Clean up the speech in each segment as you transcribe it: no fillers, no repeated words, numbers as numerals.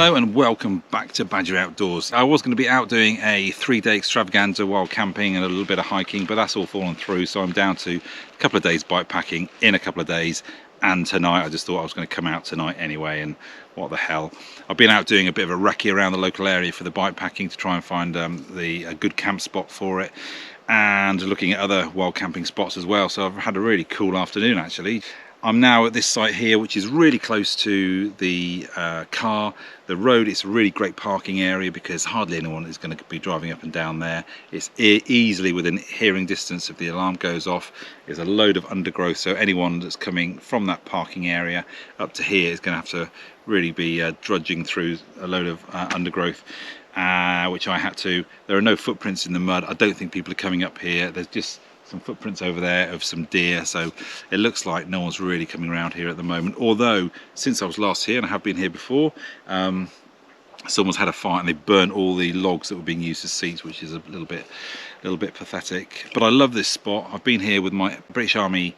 Hello and welcome back to Badger Outdoors. I was going to be out doing a 3-day extravaganza while camping and a little bit of hiking, but that's all fallen through, so I'm down to a couple of days bike packing in a couple of days. And tonight I just thought I was going to come out tonight anyway, and what the hell. I've been out doing a bit of a recce around the local area for the bike packing to try and find a good camp spot for it, and looking at other wild camping spots as well. So I've had a really cool afternoon actually. I'm now at this site here, which is really close to the the road. It's a really great parking area because hardly anyone is going to be driving up and down there. It's easily within hearing distance if the alarm goes off. There's a load of undergrowth, so anyone that's coming from that parking area up to here is going to have to really be drudging through a load of undergrowth, which I had to. There are no footprints in the mud. I don't think people are coming up here. There's just some footprints over there of some deer, so it looks like no one's really coming around here at the moment. Although since I was last here, and I have been here before, someone's had a fight and they burnt all the logs that were being used as seats, which is a little bit pathetic. But I love this spot. I've been here with my British Army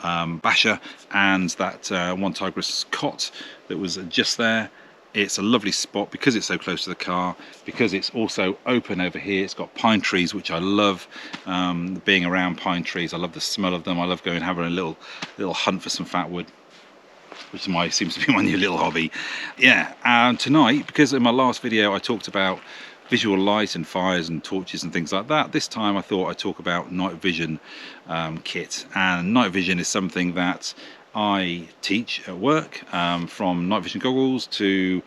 basher and that one Tigris cot that was just there. It's a lovely spot because it's so close to the car, because it's also open over here. It's got pine trees, which I love. Being around pine trees, I love the smell of them. I love going and having a little hunt for some fat wood, which seems to be my new little hobby. Yeah, and tonight, because in my last video I talked about visual light and fires and torches and things like that, this time I thought I'd talk about night vision kit. And night vision is something that I teach at work, from night vision goggles to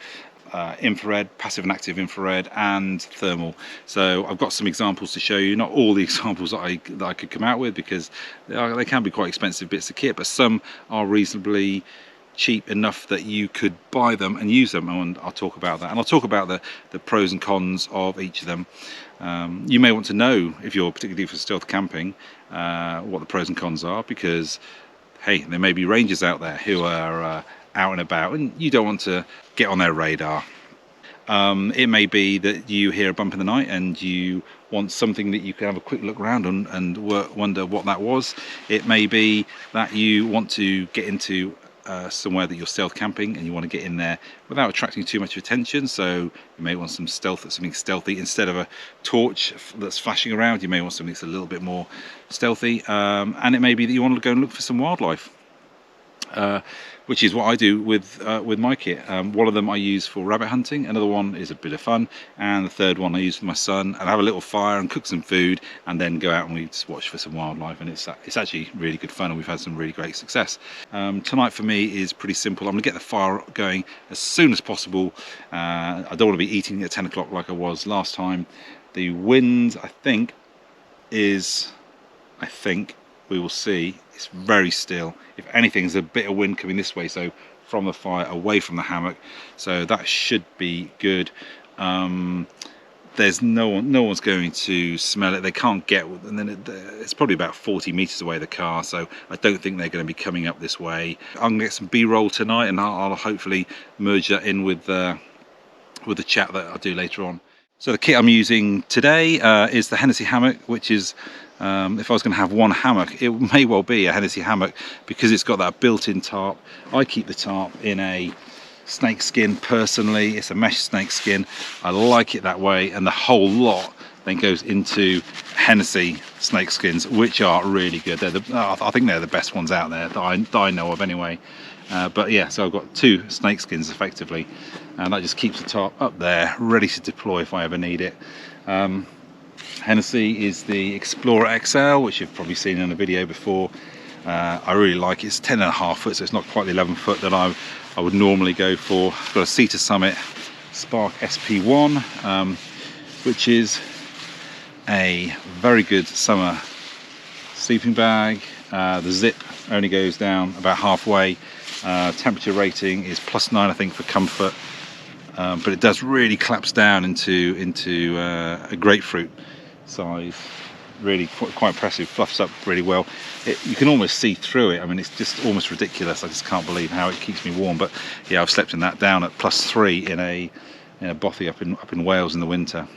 infrared, passive and active infrared, and thermal. So I've got some examples to show you. Not all the examples that I could come out with, because they can be quite expensive bits of kit, but some are reasonably cheap enough that you could buy them and use them, and I'll talk about that. And I'll talk about the pros and cons of each of them. You may want to know, if you're particularly for stealth camping, what the pros and cons are, because hey, there may be rangers out there who are out and about and you don't want to get on their radar. It may be that you hear a bump in the night and you want something that you can have a quick look around and wonder what that was. It may be that you want to get into somewhere that you're stealth camping and you want to get in there without attracting too much attention, so you may want something stealthy. Instead of a torch that's flashing around, you may want something that's a little bit more stealthy, and it may be that you want to go and look for some wildlife, which is what I do with my kit. One of them I use for rabbit hunting, another one is a bit of fun, and the third one I use with my son and have a little fire and cook some food and then go out and we just watch for some wildlife, and it's actually really good fun and we've had some really great success. Tonight for me is pretty simple. I'm going to get the fire going as soon as possible. I don't want to be eating at 10 o'clock like I was last time. The wind, I think we will see, it's very still. If anything, there's a bit of wind coming this way, so from the fire away from the hammock, so that should be good. There's no one's going to smell it. They can't get, and then it's probably about 40 meters away, the car, so I don't think they're going to be coming up this way. I'm going to get some B-roll tonight and I'll hopefully merge that in with the chat that I'll do later on. So the kit I'm using today is the Hennessy hammock, which is, if I was going to have one hammock, it may well be a Hennessy hammock because it's got that built-in tarp. I keep the tarp in a snake skin personally. It's a mesh snake skin. I like it that way, and the whole lot then goes into Hennessy snake skins, which are really good. I think they're the best ones out there that I know of anyway. But yeah, so I've got 2 snake skins effectively, and that just keeps the tarp up there ready to deploy if I ever need it. Hennessy is the Explorer XL, which you've probably seen in a video before. I really like it. It's 10.5 foot, so it's not quite the 11 foot that I would normally go for. I've got a Cedar Summit Spark SP1, which is a very good summer sleeping bag. The zip only goes down about halfway. Temperature rating is +9, I think, for comfort, but it does really collapse down into a grapefruit size. Really quite impressive. Fluffs up really well. You can almost see through it. I mean, it's just almost ridiculous. I just can't believe how it keeps me warm. But yeah, I've slept in that down at +3 in a bothy up in Wales in the winter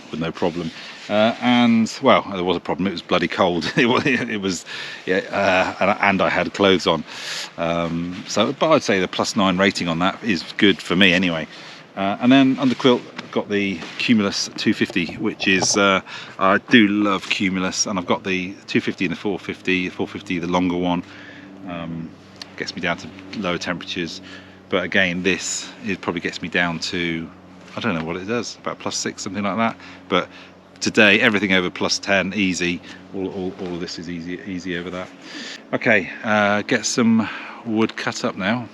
with no problem. And well, there was a problem. It was bloody cold. it was, yeah, and I had clothes on. But I'd say the +9 rating on that is good for me anyway. And then under quilt I've got the Cumulus 250, which is I do love Cumulus, and I've got the 250 and the 450, the longer one. Gets me down to lower temperatures, but again this probably gets me down to, I don't know what it does, about +6, something like that. But today everything over +10, easy. All of this is easy over that. Okay, get some wood cut up now.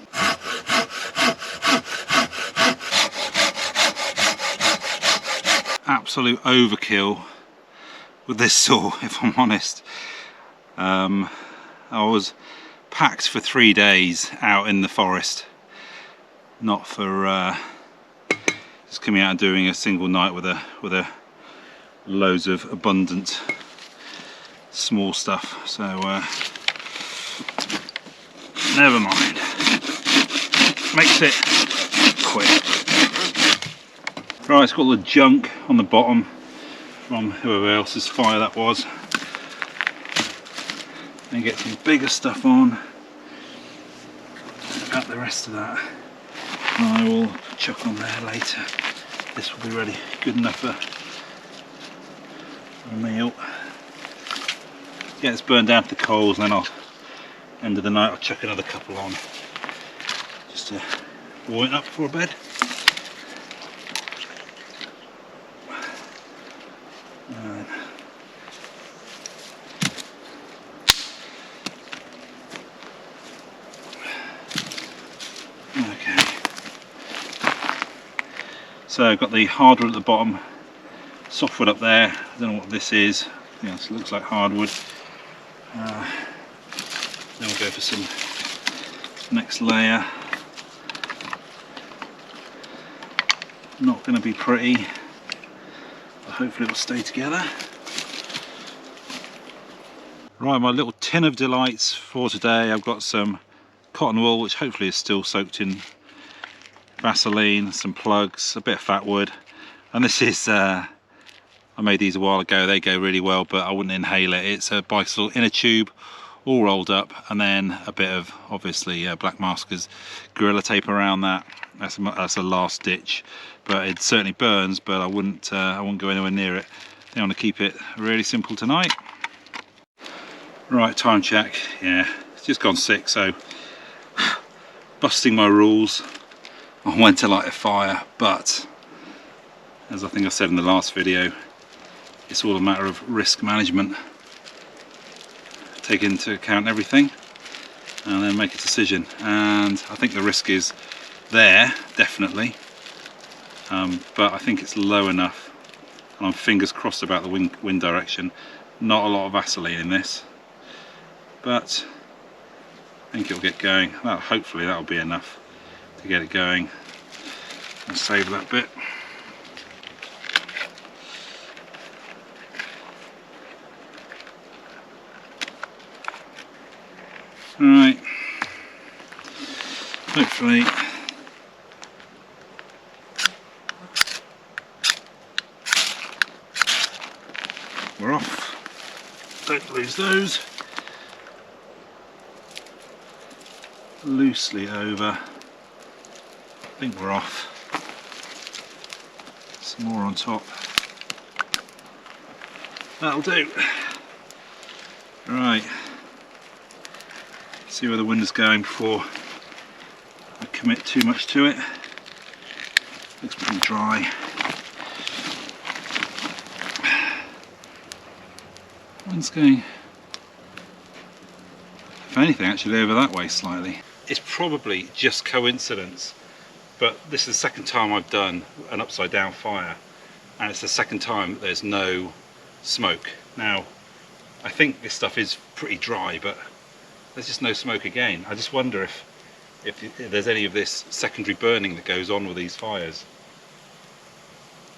Absolute overkill with this saw, if I'm honest. I was packed for 3 days out in the forest, not for just coming out and doing a single night with a loads of abundant small stuff. So never mind, makes it quick. Right, it's got all the junk on the bottom from whoever else's fire that was, and get some bigger stuff on. About the rest of that I will chuck on there later. This will be ready, good enough for a meal. Get this burned down to the coals, and then I'll, end of the night, I'll chuck another couple on just to warm it up before bed. So I've got the hardwood at the bottom, softwood up there. I don't know what this is. Yes, it looks like hardwood. Then we'll go for some next layer. Not going to be pretty, but hopefully it will stay together. Right, my little tin of delights for today. I've got some cotton wool, which hopefully is still soaked in Vaseline, some plugs, a bit of fat wood, and this is I made these a while ago. They go really well, but I wouldn't inhale it. It's a bicycle in a tube, all rolled up, and then a bit of obviously black maskers gorilla tape around that. That's a last ditch, but it certainly burns. But I wouldn't go anywhere near it. I think I want to keep it really simple tonight. Right, time check. Yeah, it's just gone 6, so busting my rules on when to light a fire, but as I think I said in the last video, it's all a matter of risk management. Take into account everything and then make a decision, and I think the risk is there, definitely, but I think it's low enough, and I'm fingers crossed about the wind direction. Not a lot of Vaseline in this, but I think it'll get going. Hopefully that'll be enough to get it going and save that bit. Right, hopefully we're off. Don't lose those. Loosely over. I think we're off. Some more on top. That'll do. Right. See where the wind is going before I commit too much to it. Looks pretty dry. Wind's going, if anything, actually over that way slightly. It's probably just coincidence, but this is the second time I've done an upside down fire, and it's the second time that there's no smoke. Now, I think this stuff is pretty dry, but there's just no smoke again. I just wonder if there's any of this secondary burning that goes on with these fires.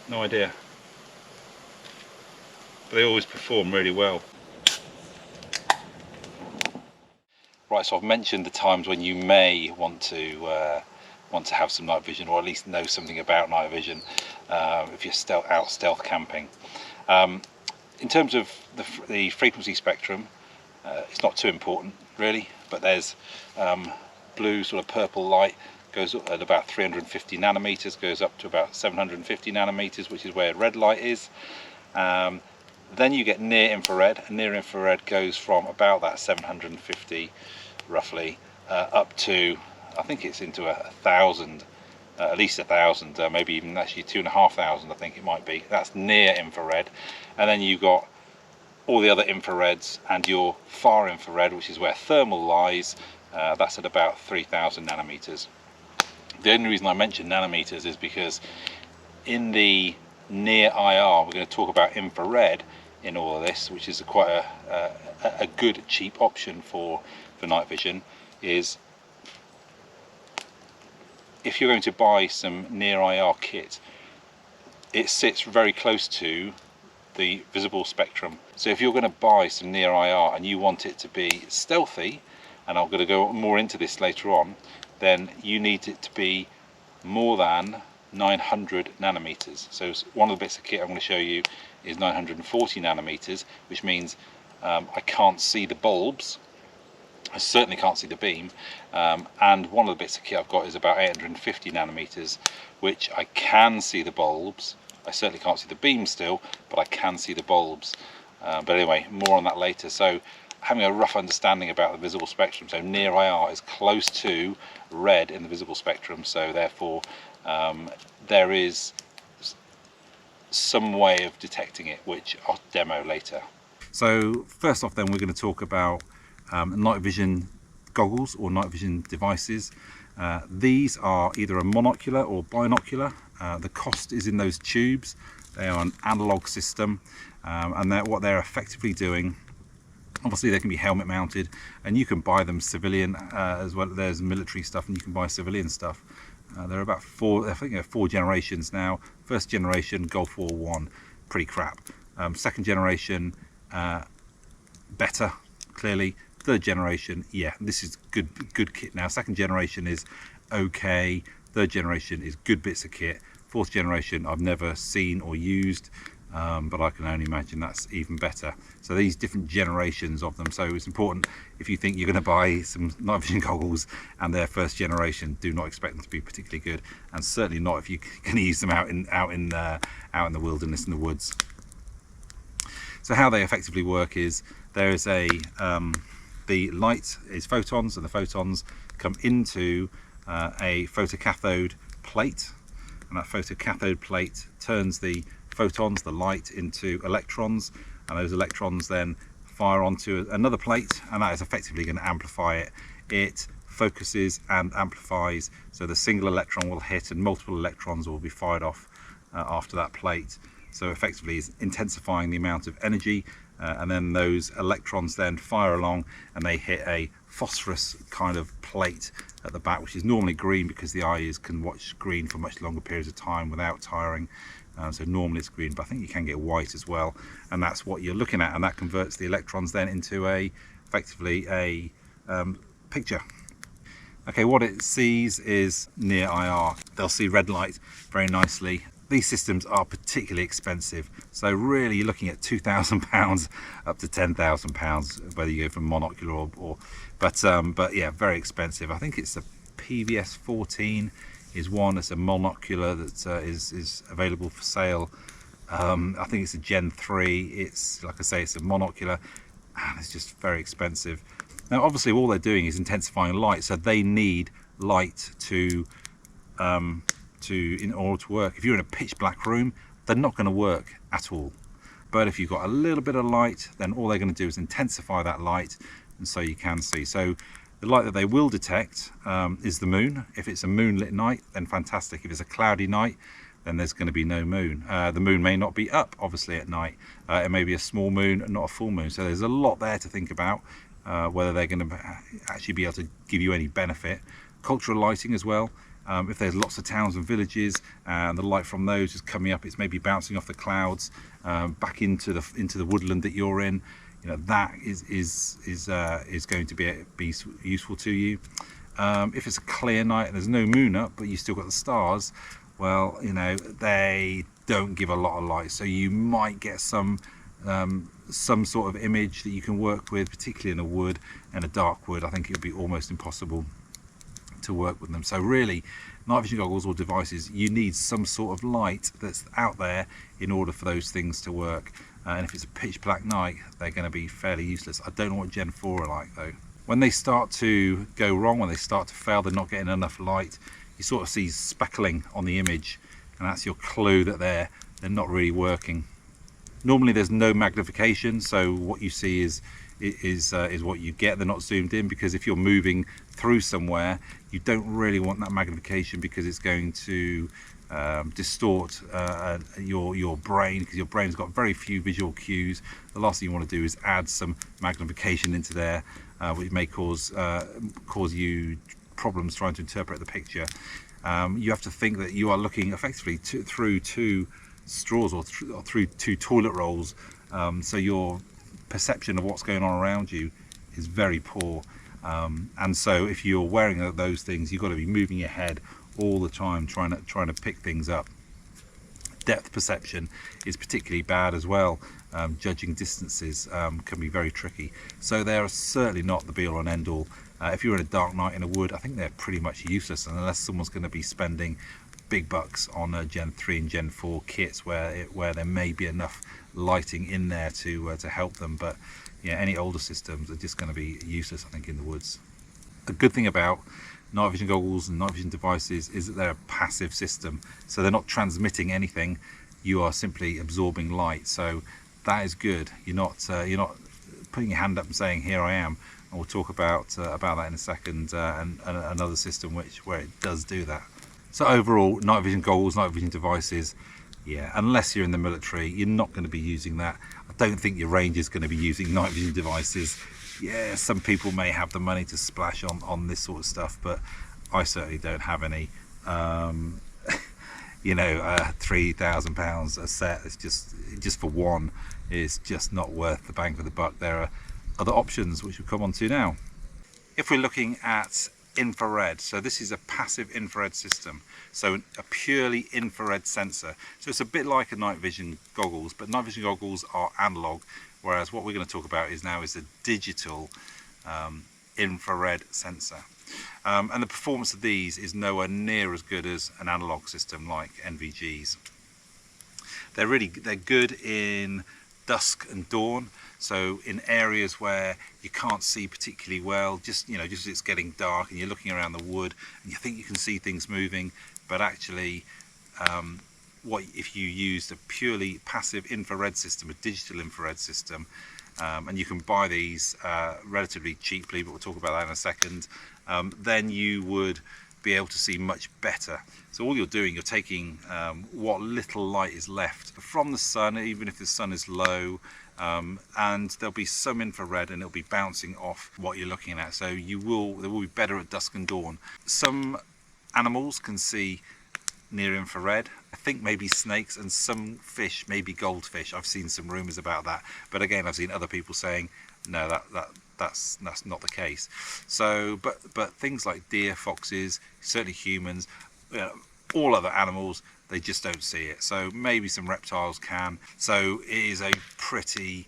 No idea. But they always perform really well. Right, so I've mentioned the times when you may want to have some night vision, or at least know something about night vision if you're out stealth camping. In terms of the frequency spectrum, it's not too important really, but there's blue, sort of purple light goes up at about 350 nanometers, goes up to about 750 nanometers, which is where red light is. Then you get near infrared, and near infrared goes from about that 750 roughly up to, I think it's into 1,000, at least 1,000, maybe even actually 2,500 I think it might be. That's near infrared. And then you've got all the other infrareds and your far infrared, which is where thermal lies. That's at about 3,000 nanometers. The only reason I mention nanometers is because in the near IR, we're going to talk about infrared in all of this, which is quite a good cheap option for night vision. Is if you're going to buy some near IR kit, it sits very close to the visible spectrum. So if you're going to buy some near IR and you want it to be stealthy, and I'm going to go more into this later on, then you need it to be more than 900 nanometers. So one of the bits of kit I'm going to show you is 940 nanometers, which means I can't see the bulbs. I certainly can't see the beam, and one of the bits of kit I've got is about 850 nanometers, which I can see the bulbs. I certainly can't see the beam still, but I can see the bulbs. But anyway, more on that later. So having a rough understanding about the visible spectrum, so near IR is close to red in the visible spectrum, so therefore there is some way of detecting it, which I'll demo later. So first off then, we're going to talk about night vision goggles or night vision devices. These are either a monocular or binocular. The cost is in those tubes. They are an analog system, and what they're effectively doing, obviously they can be helmet mounted, and you can buy them civilian as well. There's military stuff and you can buy civilian stuff. There are about I think there are 4 generations now. First generation, Gulf War 1, pretty crap. Second generation, better, clearly. Third generation, yeah, this is good kit now. Second generation is okay. Third generation is good bits of kit. Fourth generation I've never seen or used, but I can only imagine that's even better. So these different generations of them. So it's important, if you think you're going to buy some night vision goggles and they're first generation, do not expect them to be particularly good, and certainly not if you're going to use them out in the wilderness, in the woods. So how they effectively work is there is the light is photons, and the photons come into a photocathode plate, and that photocathode plate turns the photons, the light, into electrons, and those electrons then fire onto another plate, and that is effectively going to amplify it. It focuses and amplifies, so the single electron will hit and multiple electrons will be fired off after that plate. So effectively is intensifying the amount of energy, and then those electrons then fire along and they hit a phosphorus kind of plate at the back, which is normally green because the eye can watch green for much longer periods of time without tiring. So normally it's green, but I think you can get white as well, and that's what you're looking at, and that converts the electrons then into effectively a picture. Okay, what it sees is near IR. They'll see red light very nicely. These systems are particularly expensive, so really you're looking at £2,000 up to £10,000, whether you go from monocular but yeah, very expensive. I think it's the PVS 14 is one. It's a monocular that is available for sale. I think it's a Gen 3. It's, like I say, it's a monocular, and it's just very expensive. Now obviously all they're doing is intensifying light, so they need light in order to work. If you're in a pitch black room, they're not going to work at all. But if you've got a little bit of light, then all they're going to do is intensify that light, and so you can see. So the light that they will detect is the moon. If it's a moonlit night, then fantastic. If it's a cloudy night, then there's going to be no moon. The moon may not be up, obviously, at night. It may be a small moon, not a full moon. So there's a lot there to think about, whether they're going to actually be able to give you any benefit. Cultural lighting as well. If there's lots of towns and villages and the light from those is coming up, it's maybe bouncing off the clouds back into the woodland that you're in. You know, that is going to be useful to you. If it's a clear night and there's no moon up, but you still got the stars, well, you know, they don't give a lot of light, so you might get some sort of image that you can work with, particularly in a wood and a dark wood. I think it would be almost impossible to work with them. So really, night vision goggles or devices, you need some sort of light that's out there in order for those things to work. And if it's a pitch black night, they're going to be fairly useless. I don't know what Gen 4 are like though. When they start to go wrong, when they start to fail, they're not getting enough light, you sort of see speckling on the image, and that's your clue that they're not really working. Normally there's no magnification, so what you see is what you get. They're not zoomed in, because if you're moving through somewhere, you don't really want that magnification, because it's going to distort your brain, because your brain's got very few visual cues. The last thing you want to do is add some magnification into there, which may cause you problems trying to interpret the picture. You have to think that you are looking effectively through two straws or through two toilet rolls, so your perception of what's going on around you is very poor, and so if you're wearing those things, you've got to be moving your head all the time trying to pick things up. Depth perception is particularly bad as well. Judging distances can be very tricky, so they are certainly not the be all and end all. If you're in a dark night in a wood, I think they're pretty much useless, unless someone's going to be spending big bucks on Gen 3 and Gen 4 kits where there may be enough lighting in there to help them. But yeah, any older systems are just going to be useless, I think, in the woods. The good thing about night vision goggles and night vision devices is that they're a passive system, so they're not transmitting anything. You are simply absorbing light, so that is good. You're not putting your hand up and saying, "Here I am." And we'll talk about that in a second, and another system where it does do that. So overall, night vision goggles, night vision devices, yeah, unless you're in the military, you're not going to be using that. I don't think your ranger is going to be using night vision devices. Yeah, some people may have the money to splash on this sort of stuff, but I certainly don't have any. You know, £3,000 a set, it's just for one, is just not worth the bang for the buck. There are other options which we'll come on to now. If we're looking at infrared, so this is a passive infrared system, so a purely infrared sensor. So it's a bit like a night vision goggles, but night vision goggles are analog, whereas what we're going to talk about is a digital infrared sensor. And the performance of these is nowhere near as good as an analog system like NVGs. They're good in dusk and dawn, so in areas where you can't see particularly well, just as it's getting dark and you're looking around the wood and you think you can see things moving, but actually if you used a purely passive infrared system, a digital infrared system, and you can buy these relatively cheaply, but we'll talk about that in a second, then you would be able to see much better. So all you're doing, you're taking what little light is left from the sun, even if the sun is low, and there'll be some infrared and it'll be bouncing off what you're looking at. So they will be better at dusk and dawn. Some animals can see near infrared. I think maybe snakes, and some fish, maybe goldfish. I've seen some rumours about that, but again, I've seen other people saying no, that's not the case. So, but things like deer, foxes, certainly humans, all other animals, they just don't see it. So maybe some reptiles can. So it is a pretty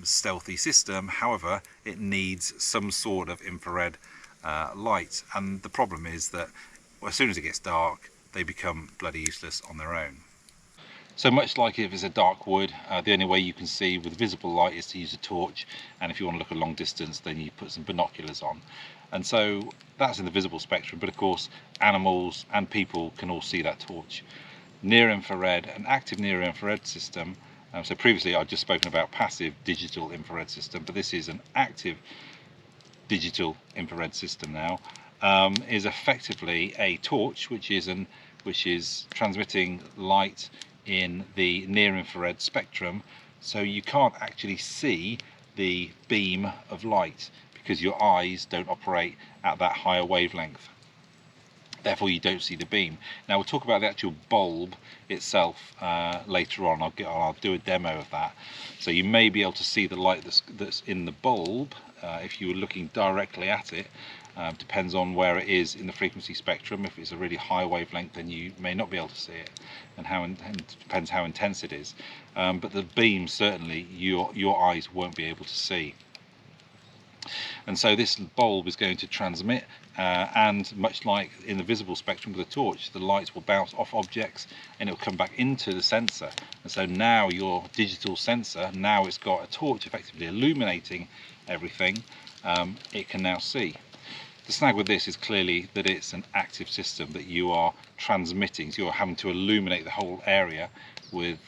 stealthy system. However, it needs some sort of infrared light, and the problem is that as soon as it gets dark, they become bloody useless on their own. So much like if it's a dark wood, the only way you can see with visible light is to use a torch, and if you want to look a long distance, then you put some binoculars on. And so that's in the visible spectrum, but of course animals and people can all see that torch. Near infrared, an active near infrared system, so previously I've just spoken about passive digital infrared system, but this is an active digital infrared system now, is effectively a torch which is transmitting light in the near infrared spectrum, so you can't actually see the beam of light because your eyes don't operate at that higher wavelength. Therefore you don't see the beam. Now we'll talk about the actual bulb itself later on. I'll do a demo of that. So you may be able to see the light that's in the bulb if you were looking directly at it. Depends on where it is in the frequency spectrum. If it's a really high wavelength, then you may not be able to see it, and depends how intense it is. But the beam, certainly your eyes won't be able to see. And so this bulb is going to transmit, and much like in the visible spectrum with a torch, the lights will bounce off objects and it will come back into the sensor. And so now your digital sensor, now it's got a torch effectively illuminating everything, it can now see. The snag with this is clearly that it's an active system that you are transmitting, so you're having to illuminate the whole area with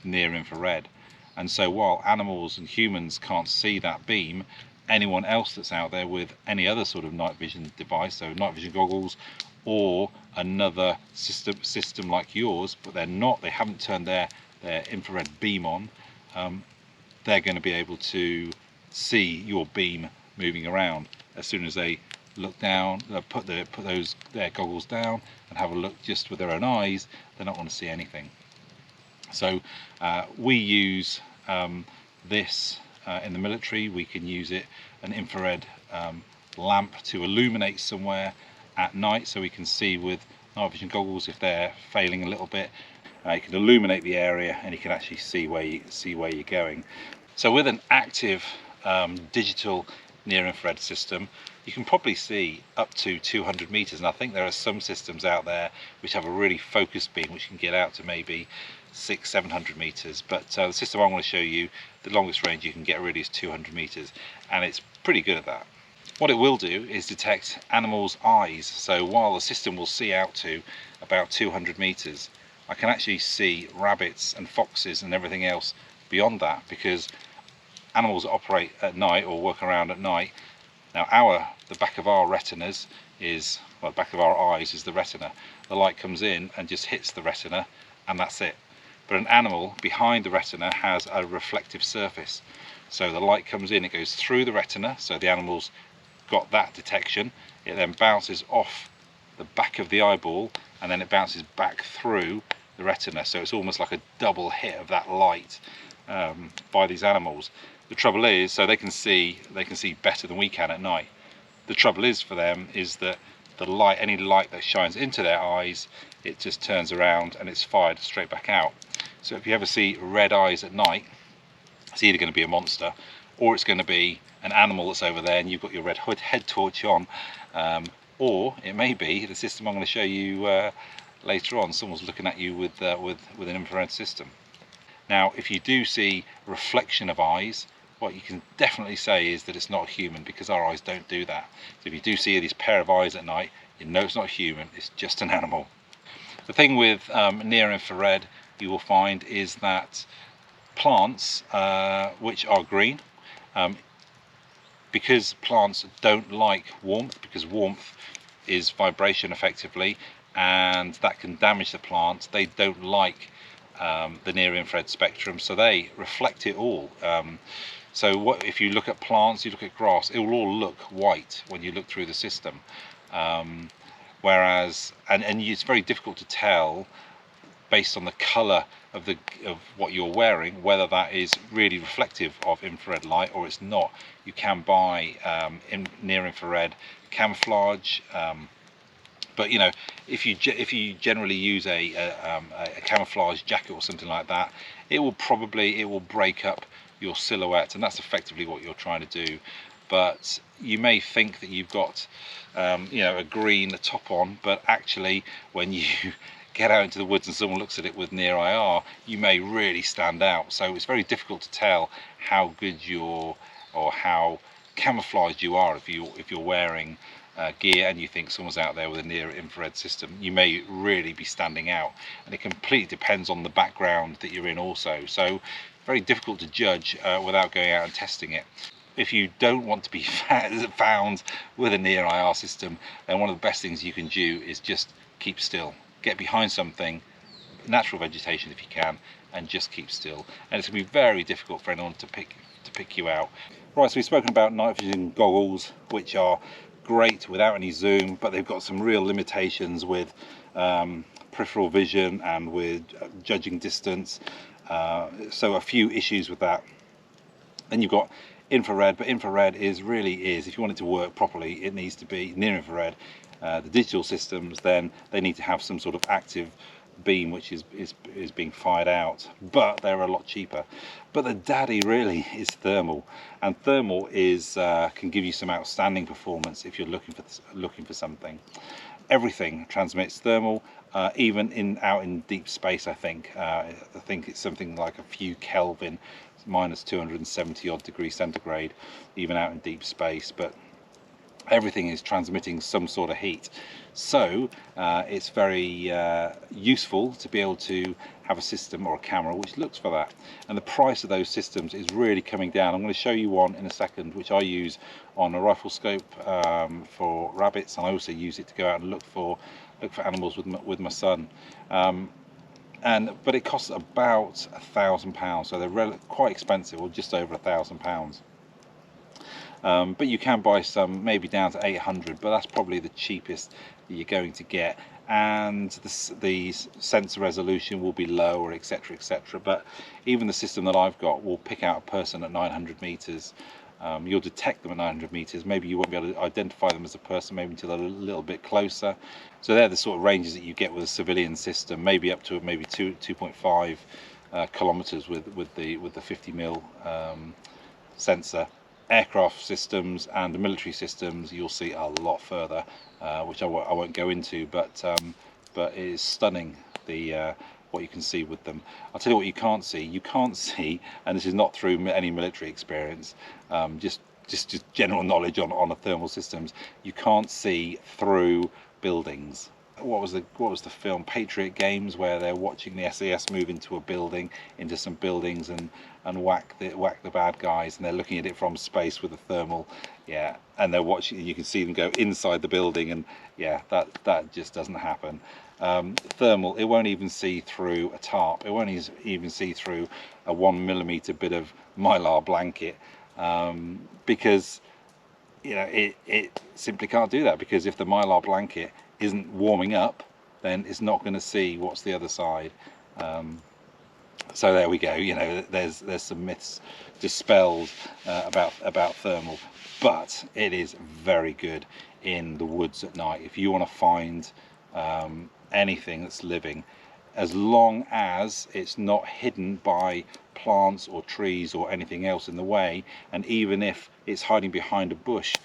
near infrared. And so while animals and humans can't see that beam, anyone else that's out there with any other sort of night vision device, so night vision goggles or another system like yours, but they haven't turned their infrared beam on, they're going to be able to see your beam moving around. As soon as they look down, put their goggles down and have a look just with their own eyes, they're not going to see anything. So we use this in the military. We can use it, an infrared lamp, to illuminate somewhere at night, so we can see with night vision goggles if they're failing a little bit. You can illuminate the area and you can actually see where you're going. So with an active digital near infrared system, you can probably see up to 200 meters, and I think there are some systems out there which have a really focused beam which can get out to maybe 600-700 meters, but the system I'm going to show you, the longest range you can get really is 200 meters, and it's pretty good at that. What it will do is detect animals' eyes, so while the system will see out to about 200 meters, I can actually see rabbits and foxes and everything else beyond that, because animals that operate at night or work around at night, now the back of our retinas is, well, the back of our eyes is the retina. The light comes in and just hits the retina and that's it. But an animal behind the retina has a reflective surface. So the light comes in, it goes through the retina, so the animal's got that detection. It then bounces off the back of the eyeball and then it bounces back through the retina. So it's almost like a double hit of that light by these animals. The trouble is, so they can see better than we can at night. The trouble is for them is that the light, any light that shines into their eyes, it just turns around and it's fired straight back out. So if you ever see red eyes at night, it's either going to be a monster or it's going to be an animal that's over there and you've got your red head torch on, or it may be the system I'm going to show you later on. Someone's looking at you with an infrared system. Now, if you do see a reflection of eyes, what you can definitely say is that it's not human, because our eyes don't do that. So if you do see this pair of eyes at night, you know it's not human, it's just an animal. The thing with near infrared you will find is that plants which are green, because plants don't like warmth, because warmth is vibration effectively, and that can damage the plants. They don't like the near infrared spectrum, so they reflect it all. So if you look at plants, you look at grass, it will all look white when you look through the system. Whereas, and it's very difficult to tell based on the colour of what you're wearing whether that is really reflective of infrared light or it's not. You can buy near infrared camouflage, but you know, if you generally use a camouflage jacket or something like that, it will break up your silhouette, and that's effectively what you're trying to do. But you may think that you've got you know, a green top on, but actually when you get out into the woods and someone looks at it with near IR, you may really stand out. So it's very difficult to tell how good or how camouflaged you are if you're wearing gear and you think someone's out there with a near infrared system. You may really be standing out, and it completely depends on the background that you're in also. So very difficult to judge without going out and testing it. If you don't want to be found with a near IR system, then one of the best things you can do is just keep still. Get behind something, natural vegetation if you can, and just keep still. And it's going to be very difficult for anyone to pick you out. Right, so we've spoken about night vision goggles, which are great without any zoom, but they've got some real limitations with peripheral vision and with judging distance. So a few issues with that. Then you've got infrared, but infrared is, if you want it to work properly, it needs to be near infrared. The digital systems, then they need to have some sort of active beam which is being fired out, but they're a lot cheaper. But the daddy really is thermal, and thermal is can give you some outstanding performance if you're looking for something. Everything transmits thermal, even out in deep space. I think it's something like a few Kelvin, minus 270 odd degrees centigrade, even out in deep space. But everything is transmitting some sort of heat, so it's very useful to be able to have a system or a camera which looks for that. And the price of those systems is really coming down. I'm going to show you one in a second which I use on a rifle scope for rabbits, and I also use it to go out and look for animals with my son. But it costs about £1,000, so they're quite expensive, or just over £1,000. But you can buy some maybe down to 800, but that's probably the cheapest that you're going to get, and the sensor resolution will be lower, etc, etc. But even the system that I've got will pick out a person at 900 meters. You'll detect them at 900 meters. Maybe you won't be able to identify them as a person maybe until they're a little bit closer. So they're the sort of ranges that you get with a civilian system, maybe up to 2.5 kilometers with the 50mm sensor. Aircraft systems and military systems you'll see a lot further, which I won't go into, but it is stunning what you can see with them. I'll tell you what you can't see. You can't see, and this is not through any military experience, just general knowledge on thermal systems, you can't see through buildings. What was the film Patriot Games, where they're watching the SAS move into some buildings and whack the bad guys, and they're looking at it from space with a thermal, yeah, and they're watching, you can see them go inside the building, and yeah, that just doesn't happen. Thermal, it won't even see through a tarp, it won't even see through a 1mm bit of mylar blanket, because it simply can't do that, because if the mylar blanket isn't warming up, then it's not going to see what's the other side. So there we go. There's some myths dispelled about thermal, but it is very good in the woods at night if you want to find anything that's living, as long as it's not hidden by plants or trees or anything else in the way. And even if it's hiding behind a bush,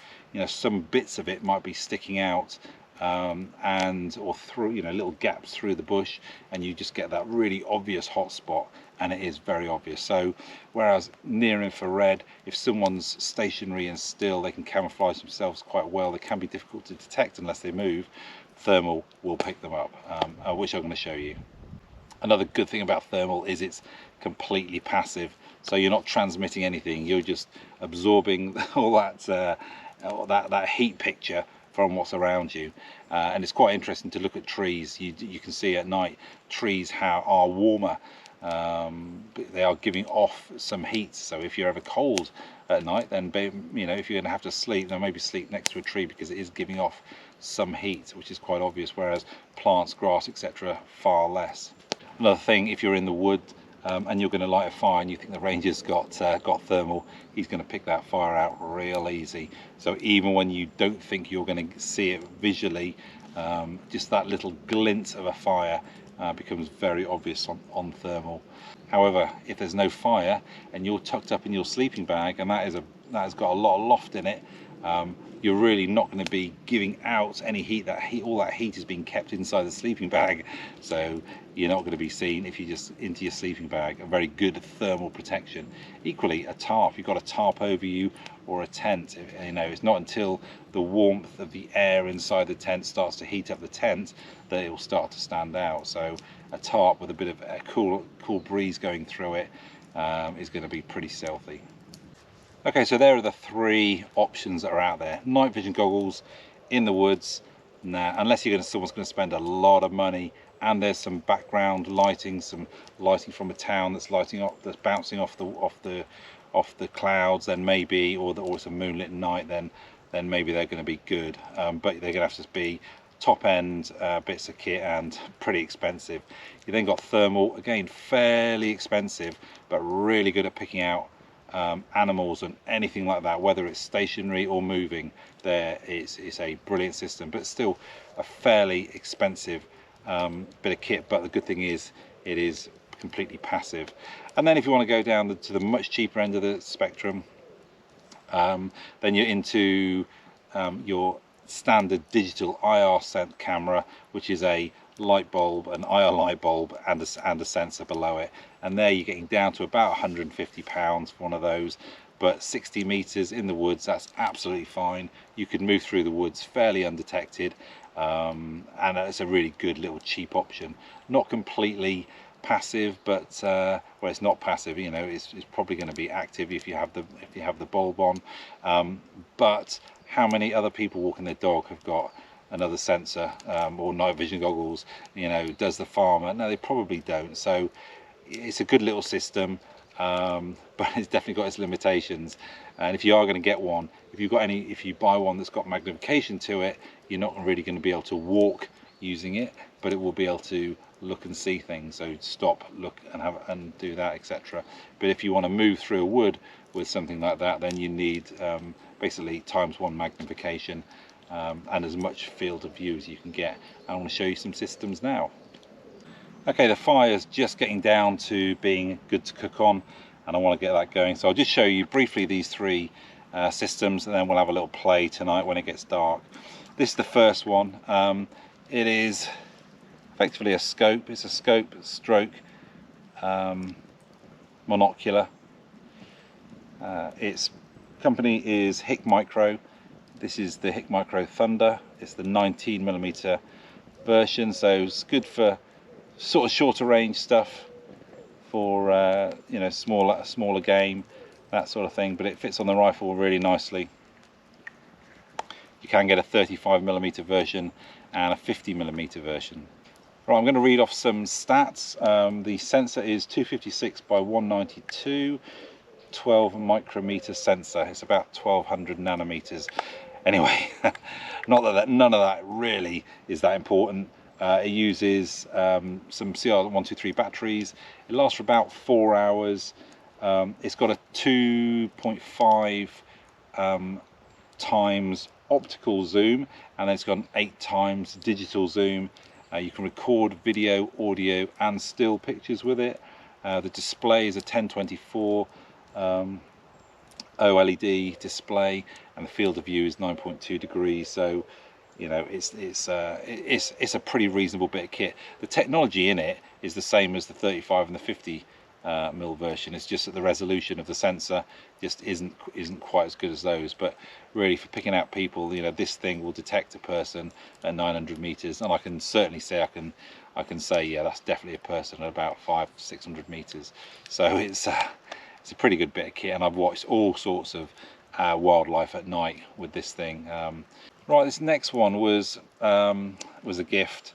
some bits of it might be sticking out, or through little gaps through the bush, and you just get that really obvious hot spot, and it is very obvious. So whereas near infrared, if someone's stationary and still, they can camouflage themselves quite well, they can be difficult to detect unless they move. Thermal will pick them up, which I'm going to show you. Another good thing about thermal is it's completely passive, so you're not transmitting anything, you're just absorbing all that heat picture from what's around you. And it's quite interesting to look at trees. You can see at night trees are warmer, they are giving off some heat. So if you're ever cold at night, then if you're going to have to sleep, then maybe sleep next to a tree, because it is giving off some heat, which is quite obvious, whereas plants, grass, etc. far less. Another thing, if you're in the wood and you're going to light a fire and you think the ranger's got thermal, he's going to pick that fire out real easy. So even when you don't think you're going to see it visually, just that little glint of a fire becomes very obvious on thermal. However, if there's no fire and you're tucked up in your sleeping bag, and that has got a lot of loft in it, you're really not going to be giving out any heat. All that heat is being kept inside the sleeping bag, so you're not going to be seen if you just into your sleeping bag. A very good thermal protection. Equally, a tarp. You've got a tarp over you, or a tent. It's not until the warmth of the air inside the tent starts to heat up the tent that it will start to stand out. So a tarp with a bit of a cool breeze going through it is going to be pretty stealthy. Okay, so there are the three options that are out there. Night vision goggles in the woods. Now, unless someone's going to spend a lot of money, and there's some background lighting, some lighting from a town that's bouncing off the clouds, then maybe, or it's a moonlit night, then maybe they're going to be good. But they're going to have to be top end bits of kit and pretty expensive. You then got thermal, again fairly expensive, but really good at picking out animals and anything like that, whether it's stationary or moving. It's a brilliant system, but still a fairly expensive bit of kit, but the good thing is it is completely passive. And then if you want to go down to the much cheaper end of the spectrum, then you're into your standard digital IR sent camera, which is a light bulb, an IR light bulb, and a sensor below it. And there you're getting down to about £150 for one of those. But 60 meters in the woods, that's absolutely fine. You could move through the woods fairly undetected, and it's a really good little cheap option. Not completely passive, but well, it's not passive, you know, it's probably going to be active if you have the bulb on. But how many other people walking their dog have got another sensor or night vision goggles? You know, does the farmer? No, they probably don't. So it's a good little system, but it's definitely got its limitations. And if you are going to get one, if you buy one that's got magnification to it, you're not really going to be able to walk using it, but it will be able to look and see things, so stop, look, and do that, etc. But if you want to move through a wood with something like that, then you need basically ×1 magnification, and as much field of view as you can get. I want to show you some systems now. Okay, the fire's just getting down to being good to cook on, and I want to get that going. So I'll just show you briefly these three systems, and then we'll have a little play tonight when it gets dark. This is the first one. It is effectively a scope. It's a scope stroke monocular. Its company is Hikmicro. This is the Hikmicro Thunder. It's the 19mm version, so it's good for sort of shorter range stuff, for you know, smaller game, that sort of thing. But it fits on the rifle really nicely. You can get a 35mm version and a 50mm version. Right, I'm going to read off some stats. The sensor is 256 by 192, 12 micrometer sensor. It's about 1200 nanometers. Anyway, none of that really is that important. It uses some CR123 batteries. It lasts for about 4 hours. It's got a 2.5 times optical zoom, and then it's got an 8 times digital zoom. You can record video, audio, and still pictures with it. The display is a 1024 OLED display, and the field of view is 9.2 degrees. So, you know, it's a pretty reasonable bit of kit. The technology in it is the same as the 35 and the 50 mil version. It's just that the resolution of the sensor just isn't quite as good as those. But really, for picking out people, you know, this thing will detect a person at 900 meters, and I can certainly say I can say, yeah, that's definitely a person at about 500-600 meters. So it's a pretty good bit of kit, and I've watched all sorts of wildlife at night with this thing. Right, this next one was a gift,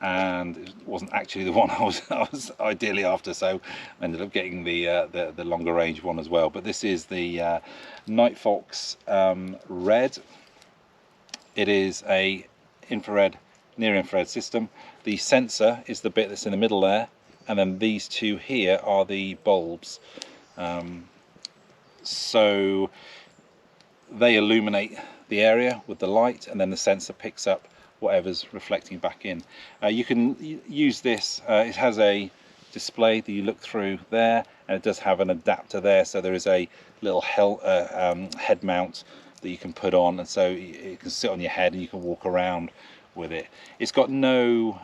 and it wasn't actually the one I was ideally after, so I ended up getting the longer range one as well. But this is the Nightfox Red. It is a near infrared system. The sensor is the bit that's in the middle there, and then these two here are the bulbs. So they illuminate the area with the light, and then the sensor picks up whatever's reflecting back in. You can use this, it has a display that you look through there, and it does have an adapter there, so there is a little head mount that you can put on, and so it can sit on your head and you can walk around with it. It's got no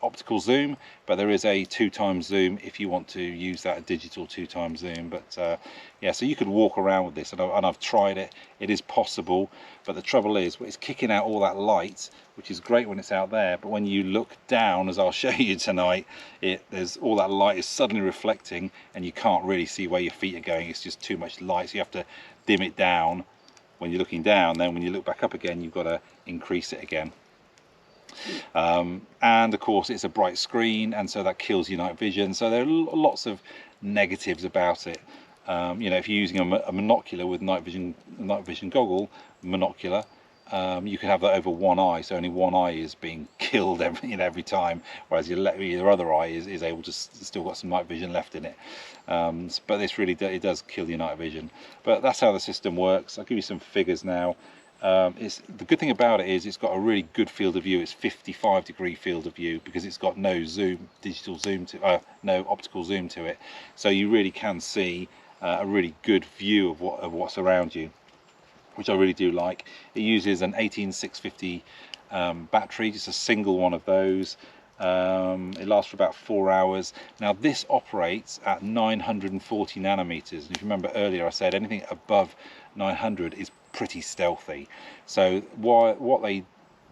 optical zoom, but there is a 2x zoom if you want to use that digital 2x zoom. But yeah, so you could walk around with this, and I've tried it. It is possible, but the trouble is it's kicking out all that light, which is great when it's out there, but when you look down, as I'll show you tonight, there's all that light is suddenly reflecting, and you can't really see where your feet are going. It's just too much light, so you have to dim it down when you're looking down. Then when you look back up again, you've got to increase it again. And of course it's a bright screen, and so that kills your night vision. So there are lots of negatives about it. You know, if you're using a monocular with night vision goggle monocular, you can have that over one eye, so only one eye is being killed every time, whereas your other eye is able to still got some night vision left in it. But this really it does kill your night vision. But that's how the system works. I'll give you some figures now. It's the good thing about it is it's got a really good field of view. It's 55-degree field of view because it's got no digital zoom to no optical zoom to it, so you really can see a really good view of what's around you, which I really do like. It uses an 18650 battery, just a single one of those. It lasts for about 4 hours. Now this operates at 940 nanometers, and if you remember earlier I said anything above 900 is pretty stealthy. So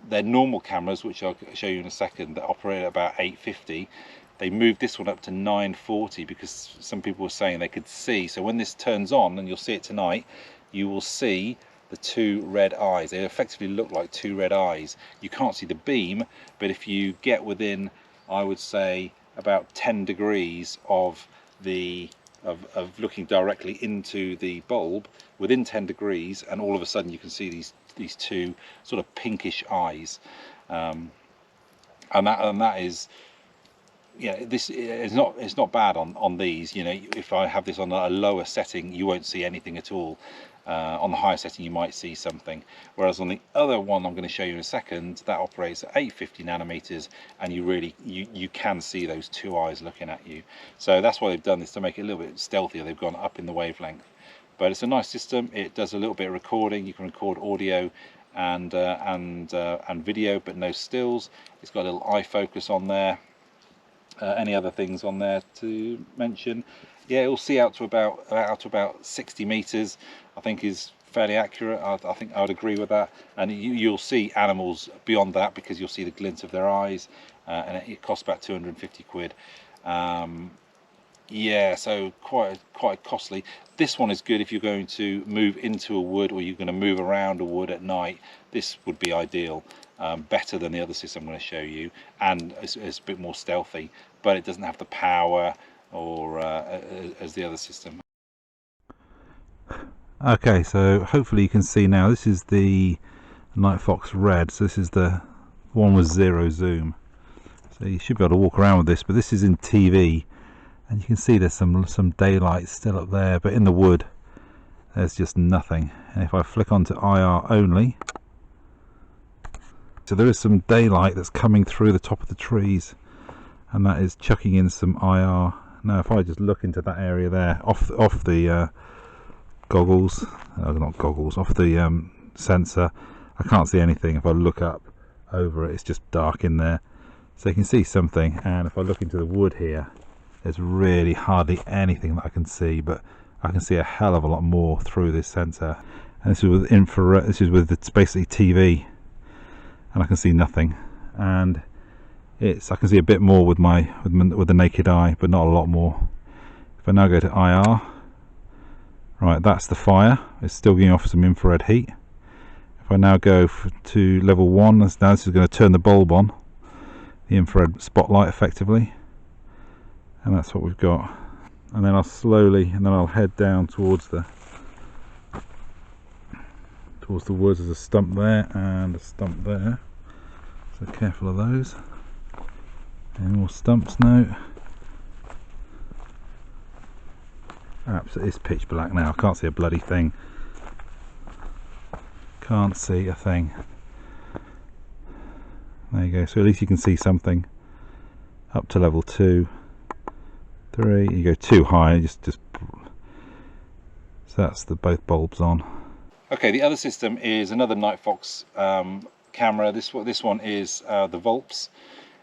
their normal cameras, which I'll show you in a second, that operate at about 850, they moved this one up to 940 because some people were saying they could see. So when this turns on, and you'll see it tonight, you will see the two red eyes. They effectively look like two red eyes. You can't see the beam, but if you get within, I would say, about 10 degrees of looking directly into the bulb, within 10 degrees, and all of a sudden you can see these two sort of pinkish eyes, and that is, yeah, this is it's not bad on these. You know, if I have this on a lower setting, you won't see anything at all. On the higher setting you might see something, whereas on the other one I'm going to show you in a second, that operates at 850 nanometers, and you can see those two eyes looking at you. So that's why they've done this, to make it a little bit stealthier. They've gone up in the wavelength, but it's a nice system. It does a little bit of recording. You can record audio and video, but no stills. It's got a little eye focus on there. Any other things on there to mention? Yeah, it will see out to about 60 meters. I think is fairly accurate. I think I would agree with that. And you'll see animals beyond that because you'll see the glint of their eyes, and it costs about 250 quid. Yeah, so quite costly. This one is good if you're going to move into a wood, or you're going to move around a wood at night. This would be ideal. Better than the other system I'm going to show you, and it's a bit more stealthy, but it doesn't have the power or as the other system. Okay, so hopefully you can see now, this is the Nightfox Red, so this is the one with 0 zoom, so you should be able to walk around with this, but this is in TV, and you can see there's some daylight still up there, but in the wood there's just nothing. And if I flick onto IR only, so there is some daylight that's coming through the top of the trees, and that is chucking in some IR. Now if I just look into that area there, off the goggles, not goggles, off the sensor, I can't see anything. If I look up over it, it's just dark in there, so you can see something. And if I look into the wood here, there's really hardly anything that I can see, but I can see a hell of a lot more through this sensor. And this is with infrared, this is with, it's basically TV, and I can see nothing. And I can see a bit more with the naked eye, but not a lot more. If I now go to IR, right, that's the fire. It's still giving off some infrared heat. If I now go to level 1, now this is going to turn the bulb on, the infrared spotlight effectively, and that's what we've got. And then I'll head down towards the woods. There's a stump there and a stump there, so careful of those. Any more stumps now? Absolutely, it's pitch black now. I can't see a bloody thing. Can't see a thing. There you go. So at least you can see something. Up to level 2, 3. You go too high, just. So that's both bulbs on. Okay, the other system is another Nightfox camera. This one is the Vulps.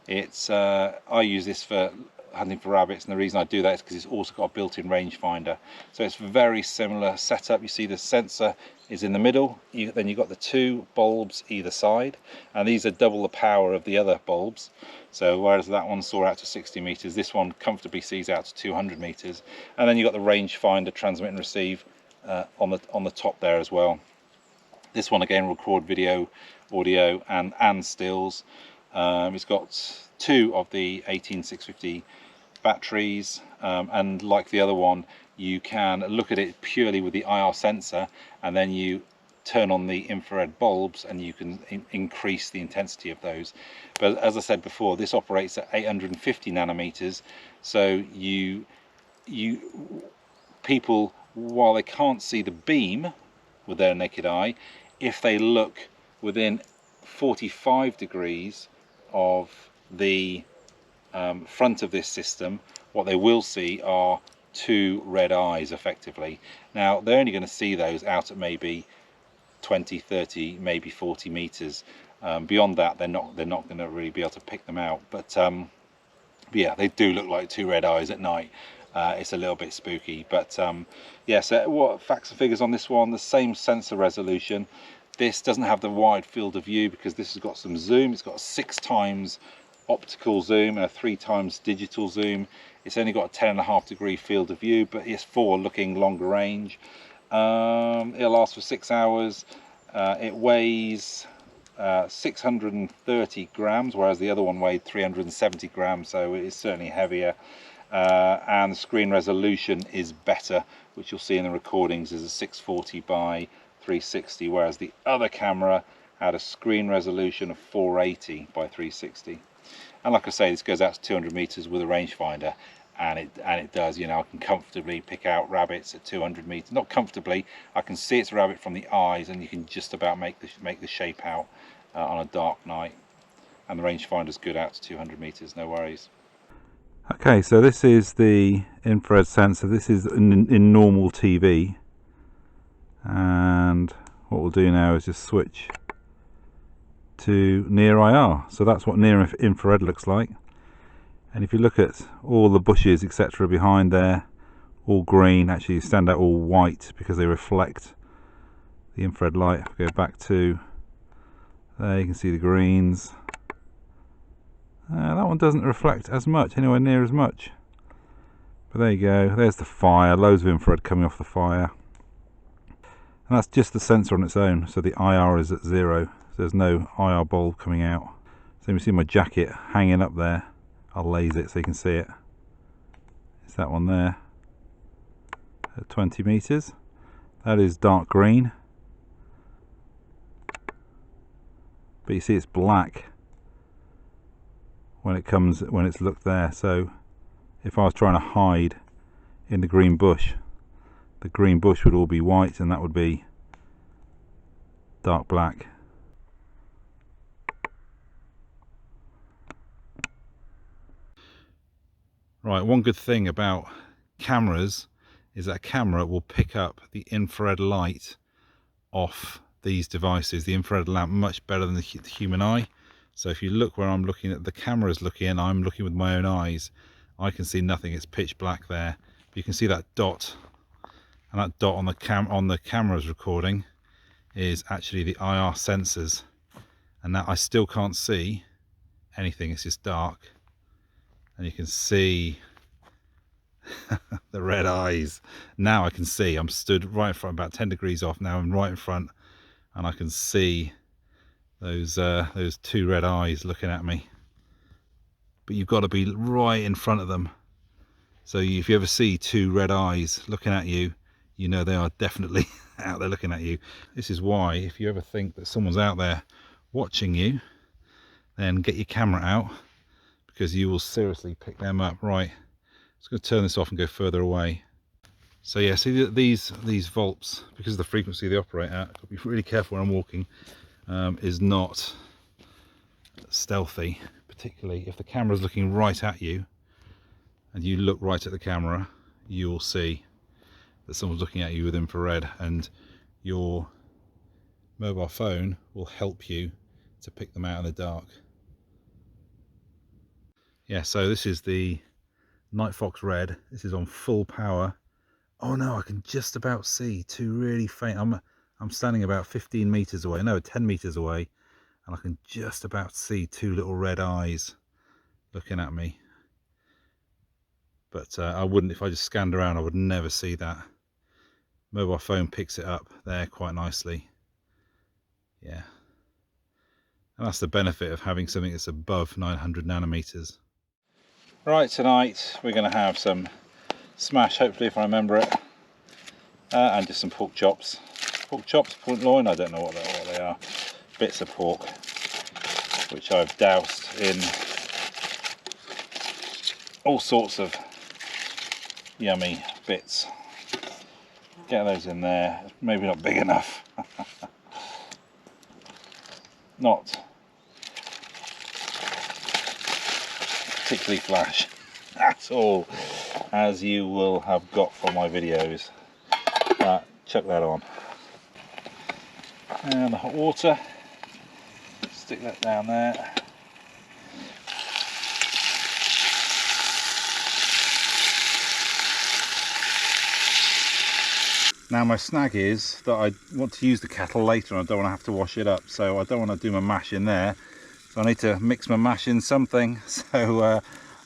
It's I use this for hunting for rabbits, and the reason I do that is because it's also got a built-in rangefinder. So it's very similar setup. You see the sensor is in the middle, then you've got the two bulbs either side, and these are double the power of the other bulbs. So whereas that one saw out to 60 meters, this one comfortably sees out to 200 meters. And then you've got the rangefinder, transmit and receive on the top there as well. This one again will record video, audio and stills. It's got 2 of the 18650 batteries, and like the other one, you can look at it purely with the IR sensor, and then you turn on the infrared bulbs and you can increase the intensity of those. But as I said before, this operates at 850 nanometers, so people, while they can't see the beam with their naked eye, if they look within 45 degrees of the front of this system, what they will see are two red eyes effectively. Now they're only going to see those out at maybe 20, 30, maybe 40 meters. Beyond that, they're not going to really be able to pick them out. But yeah, they do look like two red eyes at night. It's a little bit spooky, but yeah. So what facts and figures on this one? The same sensor resolution. This doesn't have the wide field of view because this has got some zoom. It's got a 6 times optical zoom and a 3 times digital zoom. It's only got a 10.5 degree field of view, but it's for looking longer range. It'll last for 6 hours. It weighs 630 grams, whereas the other one weighed 370 grams, so it is certainly heavier. And the screen resolution is better, which you'll see in the recordings is a 640 by 360, whereas the other camera had a screen resolution of 480 by 360. And like I say, this goes out to 200 meters with a rangefinder, and it does, you know, I can comfortably pick out rabbits at 200 meters. Not comfortably, I can see it's a rabbit from the eyes, and you can just about make the shape out on a dark night. And the rangefinder's good out to 200 meters, no worries. Okay, so this is the infrared sensor. This is in normal TV, and what we'll do now is just switch to near IR. So that's what near infrared looks like. And if you look at all the bushes etc behind there, all green, actually stand out all white because they reflect the infrared light. If we go back to there, you can see the greens. That one doesn't reflect as much, anywhere near as much. But there you go, there's the fire, loads of infrared coming off the fire. And that's just the sensor on its own, so the IR is at 0. So there's no IR bulb coming out. So you see my jacket hanging up there. I'll laze it so you can see it. It's that one there at 20 meters. That is dark green. But you see it's black when it's looked there. So if I was trying to hide in the green bush would all be white, and that would be dark black. Right, one good thing about cameras is that a camera will pick up the infrared light off these devices, the infrared lamp, much better than the human eye. So if you look where I'm looking at, the camera's looking, I'm looking with my own eyes, I can see nothing, it's pitch black there. But you can see that dot, and that dot on the camera's recording is actually the IR sensors, and now I still can't see anything, it's just dark. And you can see the red eyes. Now I can see, I'm stood right in front, about 10 degrees off now, I'm right in front, and I can see those two red eyes looking at me. But you've got to be right in front of them. So if you ever see two red eyes looking at you, you know they are definitely out there looking at you. This is why, if you ever think that someone's out there watching you, then get your camera out, because you will seriously pick them up. Right, I'm just going to turn this off and go further away. So yeah, see these volts, because of the frequency they operate at, I've got to be really careful when I'm walking, is not stealthy, particularly if the camera's looking right at you and you look right at the camera, you will see that someone's looking at you with infrared, and your mobile phone will help you to pick them out in the dark. Yeah, so this is the Nightfox Red. This is on full power. Oh no, I can just about see two really faint. I'm standing about 15 meters away, no, 10 meters away, and I can just about see two little red eyes looking at me. But I wouldn't, if I just scanned around, I would never see that. Mobile phone picks it up there quite nicely. Yeah. And that's the benefit of having something that's above 900 nanometers. Right, tonight we're going to have some smash, hopefully, if I remember it, and just some pork chops. Pork chops, pork loin, I don't know what they are. Bits of pork, which I've doused in all sorts of yummy bits. Get those in there. Maybe not big enough. not particularly flash at all, as you will have got from my videos. Chuck that on, and the hot water, stick that down there. Now my snag is that I want to use the kettle later and I don't want to have to wash it up, so I don't want to do my mash in there, so I need to mix my mash in something. So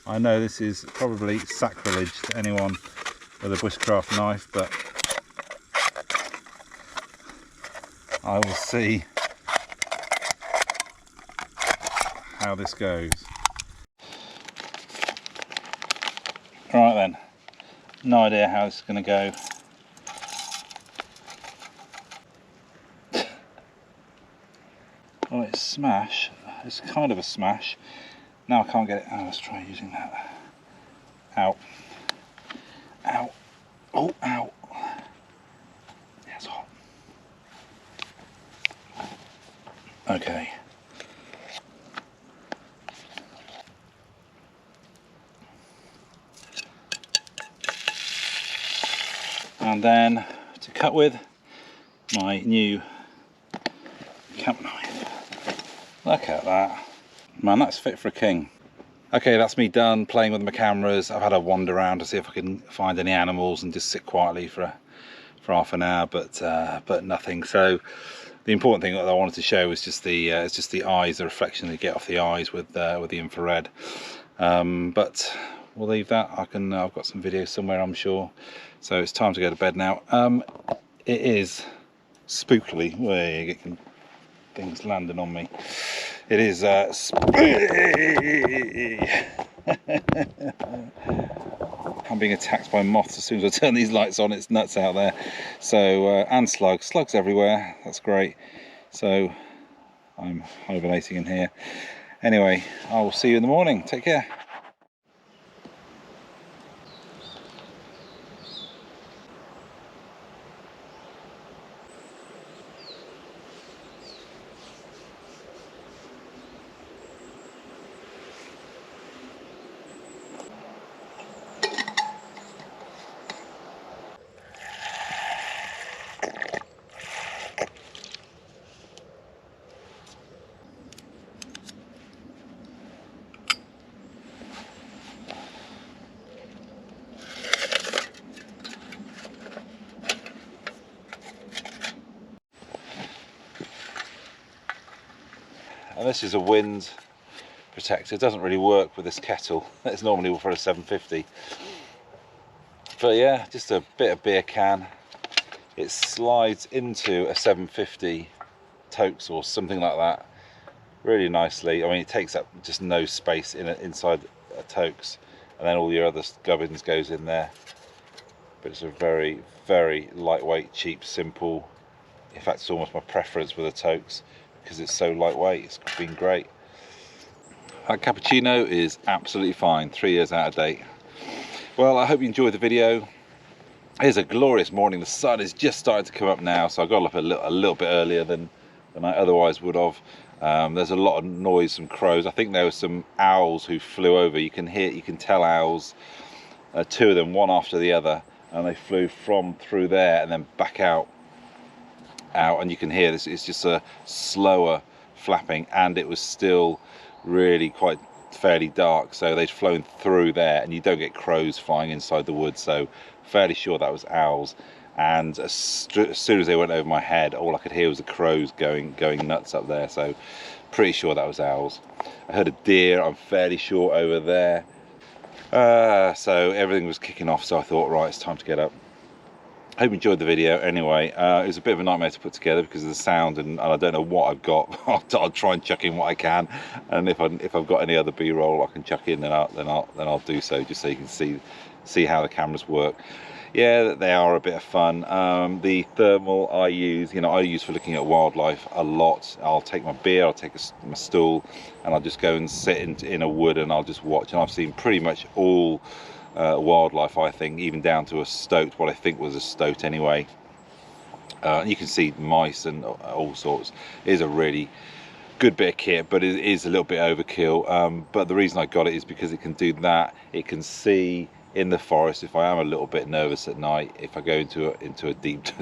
I know this is probably sacrilege to anyone with a bushcraft knife, but I will see how this goes. Alright then, no idea how this is going to go. Well, it's smash. It's kind of a smash. Now I can't get it. Oh, let's try using that. Ow. Ow. Oh, ow. Yeah, it's hot. Okay. And then to cut with, my new camp knife. Look at that. Man, that's fit for a king. Okay, that's me done playing with my cameras. I've had a wander around to see if I can find any animals and just sit quietly for half an hour, but nothing. So the important thing that I wanted to show was just the eyes, the reflection they get off the eyes with the infrared. But we'll leave that. I've got some videos somewhere, I'm sure. So it's time to go to bed now. It is spookily. Where you get things landing on me. It is I'm being attacked by moths as soon as I turn these lights on. It's nuts out there. So and slugs everywhere. That's great. So I'm hibernating in here. Anyway, I will see you in the morning. Take care. And this is a wind protector. It doesn't really work with this kettle. It's normally for a 750. But yeah, just a bit of beer can. It slides into a 750 totes or something like that really nicely. I mean, it takes up just no space inside a totes, and then all your other gubbins goes in there. But it's a very, very lightweight, cheap, simple. In fact, it's almost my preference with the totes, because it's so lightweight. It's been great. That cappuccino is absolutely fine, 3 years out of date. Well, I hope you enjoyed the video. It's a glorious morning. The sun is just starting to come up now, so I got up a little bit earlier than I otherwise would have. There's a lot of noise from crows. I think there were some owls who flew over. You can tell owls, two of them, one after the other, and they flew from through there and then back out, and you can hear this. It's just a slower flapping, and it was still really quite fairly dark, so they'd flown through there, and you don't get crows flying inside the woods, so fairly sure that was owls. And as soon as they went over my head, all I could hear was the crows going nuts up there, so pretty sure that was owls. I heard a deer, I'm fairly sure, over there. So everything was kicking off, so I thought, right, it's time to get up. I hope you enjoyed the video. Anyway, it was a bit of a nightmare to put together because of the sound, and I don't know what I've got. I'll try and chuck in what I can, and if I've got any other B-roll I can chuck in, then I'll do so, just so you can see how the cameras work. Yeah, they are a bit of fun. The thermal I use for looking at wildlife a lot. I'll take my beer, I'll take my stool, and I'll just go and sit in a wood and I'll just watch. And I've seen pretty much all wildlife, I think, even down to a stoat, what I think was a stoat anyway. You can see mice and all sorts. It is a really good bit of kit, but it is a little bit overkill. But the reason I got it is because it can do that. It can see in the forest if I am a little bit nervous at night, if I go into a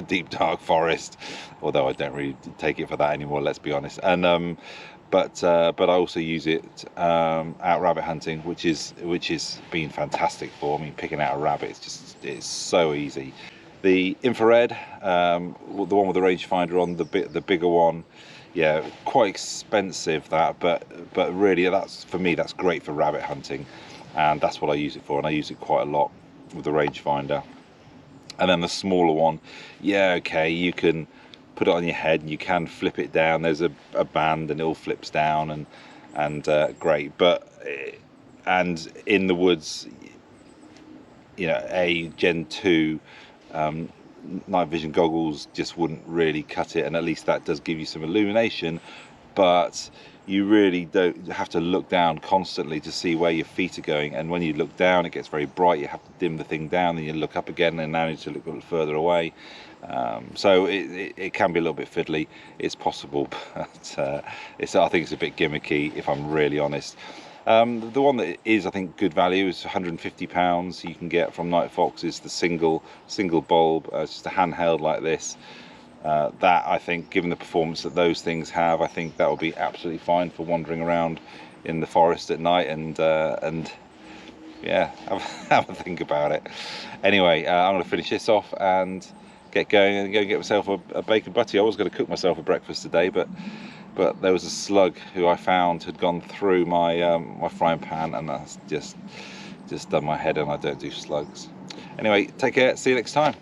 deep dark forest, although I don't really take it for that anymore, let's be honest. And but I also use it out rabbit hunting, which is been fantastic for me. Picking out a rabbit, it's so easy. The infrared, the one with the rangefinder on, the bigger one, yeah, quite expensive that, but really that's, for me, that's great for rabbit hunting, and that's what I use it for, and I use it quite a lot with the rangefinder. And then the smaller one, yeah, okay, you can put it on your head and you can flip it down. There's a band and it all flips down, and great. But and in the woods, you know, a Gen 2 night vision goggles just wouldn't really cut it, and at least that does give you some illumination, but you really don't have to look down constantly to see where your feet are going, and when you look down it gets very bright. You have to dim the thing down, then you look up again, and now you need to look a little further away. So it can be a little bit fiddly. It's possible, but I think it's a bit gimmicky, if I'm really honest. The one that is, I think, good value is £150 you can get from Nightfox. Is the single bulb. It's just a handheld like this. That, I think, given the performance that those things have, I think that will be absolutely fine for wandering around in the forest at night, and yeah, have a think about it. Anyway, I'm going to finish this off and get going and go and get myself a bacon butty. I was going to cook myself a breakfast today, but there was a slug who I found had gone through my my frying pan, and that's just done my head in. I don't do slugs. Anyway, take care, see you next time.